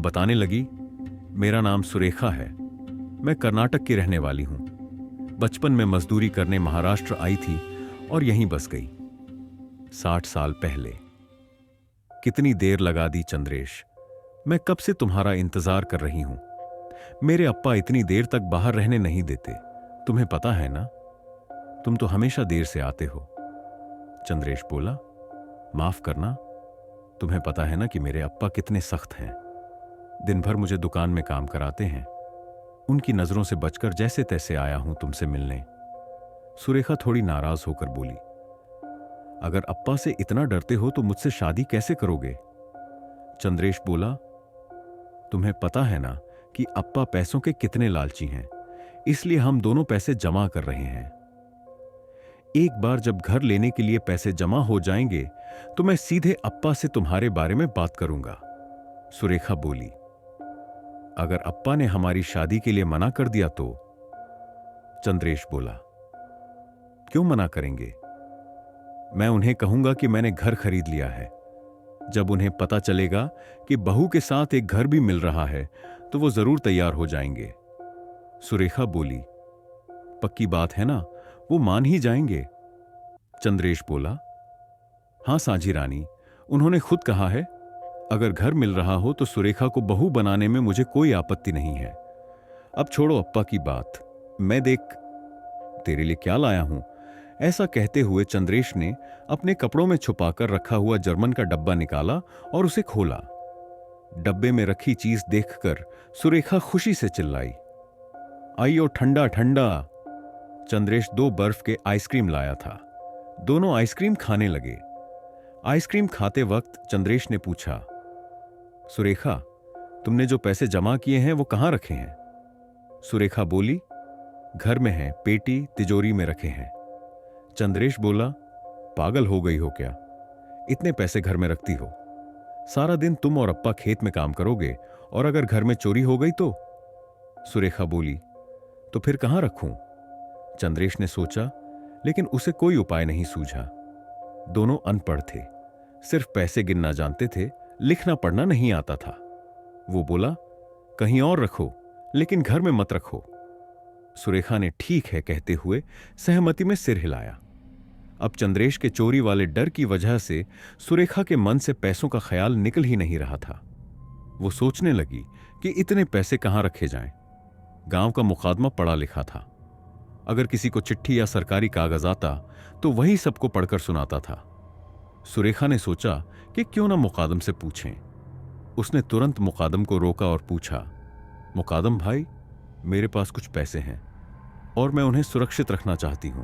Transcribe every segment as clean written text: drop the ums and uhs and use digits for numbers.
बताने लगी, मेरा नाम सुरेखा है। मैं कर्नाटक की रहने वाली हूं। बचपन में मजदूरी करने महाराष्ट्र आई थी और यहीं बस गई। 60 साल पहले। कितनी देर लगा दी चंद्रेश, मैं कब से तुम्हारा इंतजार कर रही हूं। मेरे अप्पा इतनी देर तक बाहर रहने नहीं देते, तुम्हें पता है ना। तुम तो हमेशा देर से आते हो। चंद्रेश बोला, माफ करना, तुम्हें पता है ना कि मेरे अप्पा कितने सख्त हैं। दिन भर मुझे दुकान में काम कराते हैं। उनकी नजरों से बचकर जैसे तैसे आया हूं तुमसे मिलने। सुरेखा थोड़ी नाराज होकर बोली, अगर अप्पा से इतना डरते हो तो मुझसे शादी कैसे करोगे। चंद्रेश बोला, तुम्हें पता है ना कि अप्पा पैसों के कितने लालची हैं, इसलिए हम दोनों पैसे जमा कर रहे हैं। एक बार जब घर लेने के लिए पैसे जमा हो जाएंगे तो मैं सीधे अप्पा से तुम्हारे बारे में बात करूंगा। सुरेखा बोली, अगर अप्पा ने हमारी शादी के लिए मना कर दिया तो। चंद्रेश बोला, क्यों मना करेंगे। मैं उन्हें कहूंगा कि मैंने घर खरीद लिया है। जब उन्हें पता चलेगा कि बहू के साथ एक घर भी मिल रहा है तो वो जरूर तैयार हो जाएंगे। सुरेखा बोली, पक्की बात है ना, वो मान ही जाएंगे। चंद्रेश बोला, हां साझी रानी, उन्होंने खुद कहा है, अगर घर मिल रहा हो तो सुरेखा को बहू बनाने में मुझे कोई आपत्ति नहीं है। अब छोड़ो अप्पा की बात, मैं देख तेरे लिए क्या लाया हूं। ऐसा कहते हुए चंद्रेश ने अपने कपड़ों में छुपाकर रखा हुआ जर्मन का डब्बा निकाला और उसे खोला। डब्बे में रखी चीज देखकर सुरेखा खुशी से चिल्लाई, आइयो ठंडा ठंडा। चंद्रेश 2 बर्फ के आइसक्रीम लाया था। दोनों आइसक्रीम खाने लगे। आइसक्रीम खाते वक्त चंद्रेश ने पूछा, सुरेखा, तुमने जो पैसे जमा किए हैं वो कहां रखे हैं। सुरेखा बोली, घर में हैं, पेटी तिजोरी में रखे हैं। चंद्रेश बोला, पागल हो गई हो क्या, इतने पैसे घर में रखती हो। सारा दिन तुम और अप्पा खेत में काम करोगे और अगर घर में चोरी हो गई तो। सुरेखा बोली, तो फिर कहां रखूं। चंद्रेश ने सोचा, लेकिन उसे कोई उपाय नहीं सूझा। दोनों अनपढ़ थे, सिर्फ पैसे गिनना जानते थे, लिखना पढ़ना नहीं आता था। वो बोला, कहीं और रखो, लेकिन घर में मत रखो। सुरेखा ने ठीक है कहते हुए सहमति में सिर हिलाया। अब चंद्रेश के चोरी वाले डर की वजह से सुरेखा के मन से पैसों का ख्याल निकल ही नहीं रहा था। वो सोचने लगी कि इतने पैसे कहां रखे जाएं। गांव का मुकादमा पढ़ा लिखा था। अगर किसी को चिट्ठी या सरकारी कागज आता तो वही सबको पढ़कर सुनाता था। सुरेखा ने सोचा कि क्यों ना मुकादम से पूछें। उसने तुरंत मुकादम को रोका और पूछा, मुकादम भाई, मेरे पास कुछ पैसे हैं और मैं उन्हें सुरक्षित रखना चाहती हूं,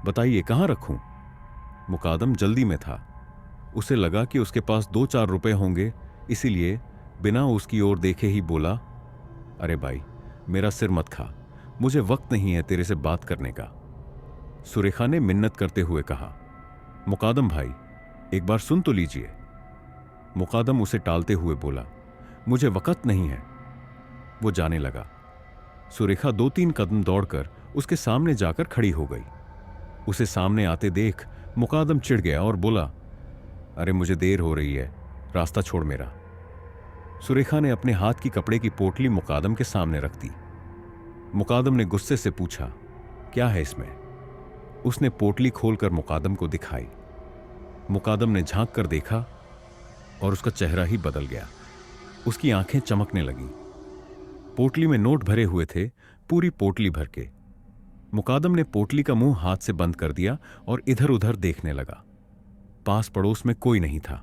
बताइए कहां रखूं। मुकादम जल्दी में था। उसे लगा कि उसके पास 2-4 रुपए होंगे, इसीलिए बिना उसकी ओर देखे ही बोला, अरे भाई, मेरा सिर मत खा, मुझे वक्त नहीं है तेरे से बात करने का। सुरेखा ने मिन्नत करते हुए कहा, मुकादम भाई, एक बार सुन तो लीजिए। मुकादम उसे टालते हुए बोला, मुझे वक्त नहीं है। वो जाने लगा। सुरेखा 2-3 कदम दौड़कर उसके सामने जाकर खड़ी हो गई। उसे सामने आते देख मुकादम चिढ़ गया और बोला, अरे मुझे देर हो रही है, रास्ता छोड़ मेरा। सुरेखा ने अपने हाथ की कपड़े की पोटली मुकादम के सामने रख दी। मुकादम ने गुस्से से पूछा, क्या है इसमें। उसने पोटली खोलकर मुकादम को दिखाई। मुकादम ने झांक कर देखा और उसका चेहरा ही बदल गया। उसकी आंखें चमकने लगीं। पोटली में नोट भरे हुए थे, पूरी पोटली भर के। मुकादम ने पोटली का मुंह हाथ से बंद कर दिया और इधर उधर देखने लगा। पास पड़ोस में कोई नहीं था।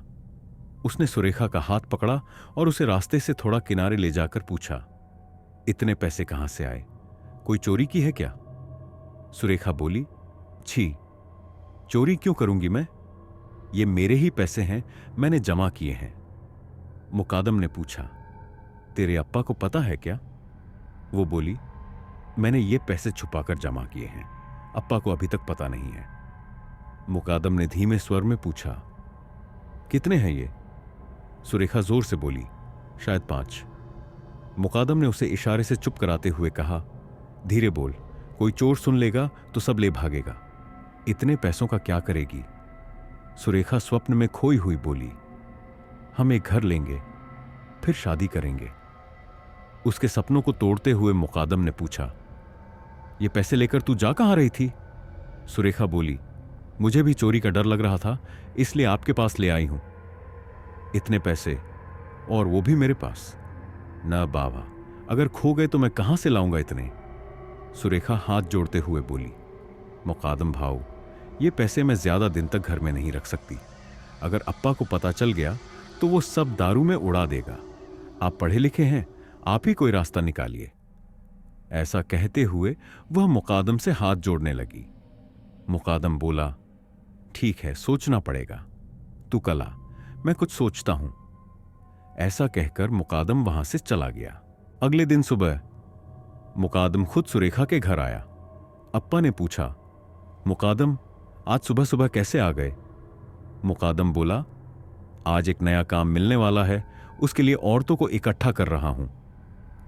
उसने सुरेखा का हाथ पकड़ा और उसे रास्ते से थोड़ा किनारे ले जाकर पूछा, इतने पैसे कहां से आए, कोई चोरी की है क्या। सुरेखा बोली, छी, चोरी क्यों करूंगी मैं, ये मेरे ही पैसे हैं, मैंने जमा किए हैं। मुकादम ने पूछा, तेरे अप्पा को पता है क्या। वो बोली, मैंने ये पैसे छुपाकर जमा किए हैं, अप्पा को अभी तक पता नहीं है। मुकादम ने धीमे स्वर में पूछा, कितने हैं ये। सुरेखा जोर से बोली, शायद 5। मुकादम ने उसे इशारे से चुप कराते हुए कहा, धीरे बोल, कोई चोर सुन लेगा तो सब ले भागेगा। इतने पैसों का क्या करेगी। सुरेखा स्वप्न में खोई हुई बोली, हम एक घर लेंगे, फिर शादी करेंगे। उसके सपनों को तोड़ते हुए मुकादम ने पूछा, ये पैसे लेकर तू जा कहां रही थी? सुरेखा बोली, मुझे भी चोरी का डर लग रहा था, इसलिए आपके पास ले आई हूं। इतने पैसे, और वो भी मेरे पास? न बाबा, अगर खो गए तो मैं कहां से लाऊंगा इतने? सुरेखा हाथ जोड़ते हुए बोली, मुकादम भाऊ, ये पैसे मैं ज्यादा दिन तक घर में नहीं रख सकती। अगर अप्पा को पता चल गया तो वो सब दारू में उड़ा देगा। आप पढ़े लिखे हैं, आप ही कोई रास्ता निकालिए। ऐसा कहते हुए वह मुकादम से हाथ जोड़ने लगी। मुकादम बोला, ठीक है, सोचना पड़ेगा। तू कल आ, मैं कुछ सोचता हूं। ऐसा कहकर मुकादम वहां से चला गया। अगले दिन सुबह मुकादम खुद सुरेखा के घर आया। अप्पा ने पूछा, मुकादम, आज सुबह सुबह कैसे आ गए? मुकादम बोला, आज एक नया काम मिलने वाला है, उसके लिए औरतों को इकट्ठा कर रहा हूं।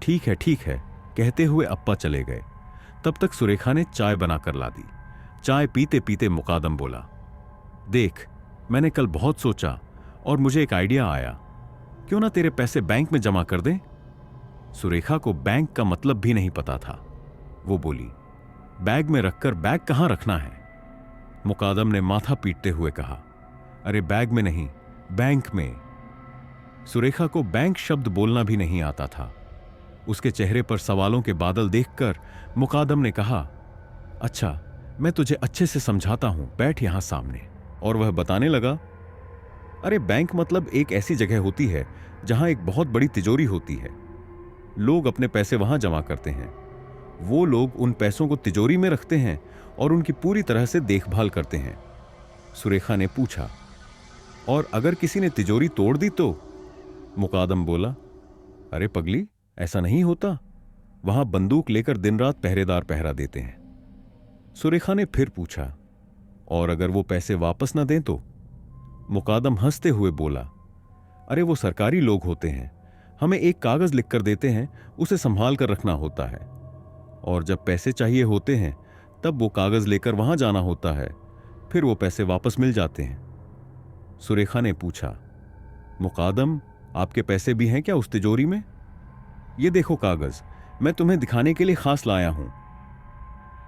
ठीक है, कहते हुए अप्पा चले गए। तब तक सुरेखा ने चाय बनाकर ला दी। चाय पीते पीते मुकादम बोला, देख, मैंने कल बहुत सोचा और मुझे एक आइडिया आया। क्यों ना तेरे पैसे बैंक में जमा कर दें? सुरेखा को बैंक का मतलब भी नहीं पता था। वो बोली, बैग में रखकर बैग कहां रखना है? मुकादम ने माथा पीटते हुए कहा, अरे बैग में नहीं, बैंक में। सुरेखा को बैंक शब्द बोलना भी नहीं आता था। उसके चेहरे पर सवालों के बादल देखकर मुकादम ने कहा, अच्छा, मैं तुझे अच्छे से समझाता हूं, बैठ यहां सामने। और वह बताने लगा, अरे बैंक मतलब एक ऐसी जगह होती है जहां एक बहुत बड़ी तिजोरी होती है। लोग अपने पैसे वहां जमा करते हैं। वो लोग उन पैसों को तिजोरी में रखते हैं और उनकी पूरी तरह से देखभाल करते हैं। सुरेखा ने पूछा, और अगर किसी ने तिजोरी तोड़ दी तो? मुकादम बोला, अरे पगली, ऐसा नहीं होता। वहां बंदूक लेकर दिन रात पहरेदार पहरा देते हैं। सुरेखा ने फिर पूछा, और अगर वो पैसे वापस न दें तो? मुकादम हंसते हुए बोला, अरे वो सरकारी लोग होते हैं, हमें एक कागज लिखकर देते हैं, उसे संभाल कर रखना होता है, और जब पैसे चाहिए होते हैं तब वो कागज लेकर वहां जाना होता है, फिर वो पैसे वापस मिल जाते हैं। सुरेखा ने पूछा, मुकादम, आपके पैसे भी हैं क्या उस तिजोरी में? ये देखो कागज, मैं तुम्हें दिखाने के लिए खास लाया हूं।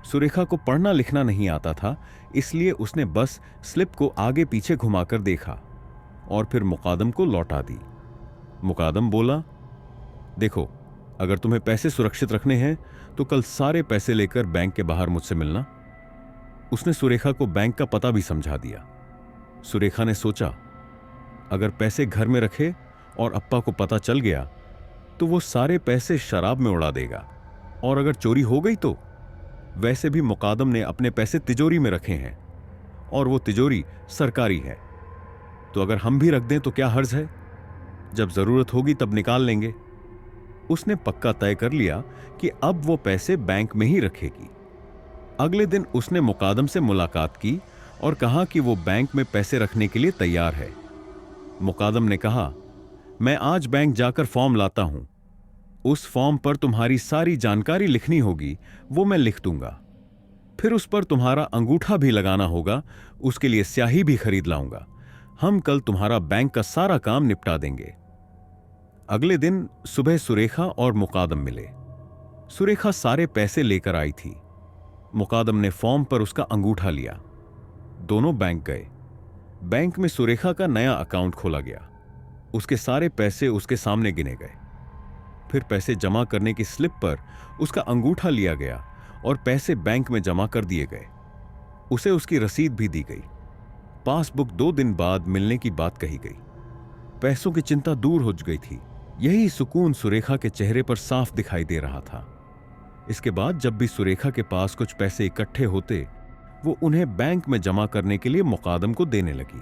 सुरेखा को पढ़ना लिखना नहीं आता था, इसलिए उसने बस स्लिप को आगे पीछे घुमाकर देखा और फिर मुकादम को लौटा दी। मुकादम बोला, देखो, अगर तुम्हें पैसे सुरक्षित रखने हैं तो कल सारे पैसे लेकर बैंक के बाहर मुझसे मिलना। उसने सुरेखा को बैंक का पता भी समझा दिया। सुरेखा ने सोचा, अगर पैसे घर में रखे और अप्पा को पता चल गया तो वो सारे पैसे शराब में उड़ा देगा, और अगर चोरी हो गई तो? वैसे भी मुकादम ने अपने पैसे तिजोरी में रखे हैं और वो तिजोरी सरकारी है, तो अगर हम भी रख दें तो क्या हर्ज है? जब जरूरत होगी तब निकाल लेंगे। उसने पक्का तय कर लिया कि अब वो पैसे बैंक में ही रखेगी। अगले दिन उसने मुकादम से मुलाकात की और कहा कि वो बैंक में पैसे रखने के लिए तैयार है। मुकादम ने कहा, मैं आज बैंक जाकर फॉर्म लाता हूं। उस फॉर्म पर तुम्हारी सारी जानकारी लिखनी होगी, वो मैं लिख दूंगा। फिर उस पर तुम्हारा अंगूठा भी लगाना होगा, उसके लिए स्याही भी खरीद लाऊंगा। हम कल तुम्हारा बैंक का सारा काम निपटा देंगे। अगले दिन सुबह सुरेखा और मुकादम मिले। सुरेखा सारे पैसे लेकर आई थी। मुकादम ने फॉर्म पर उसका अंगूठा लिया। दोनों बैंक गए। बैंक में सुरेखा का नया अकाउंट खोला गया। उसके सारे पैसे उसके सामने गिने गए। फिर पैसे जमा करने की स्लिप पर उसका अंगूठा लिया गया और पैसे बैंक में जमा कर दिए गए। उसे उसकी रसीद भी दी गई। पासबुक 2 दिन बाद मिलने की बात कही गई। पैसों की चिंता दूर हो गई थी। यही सुकून सुरेखा के चेहरे पर साफ दिखाई दे रहा था। इसके बाद जब भी सुरेखा के पास कुछ पैसे इकट्ठे होते, वो उन्हें बैंक में जमा करने के लिए मुकादम को देने लगी।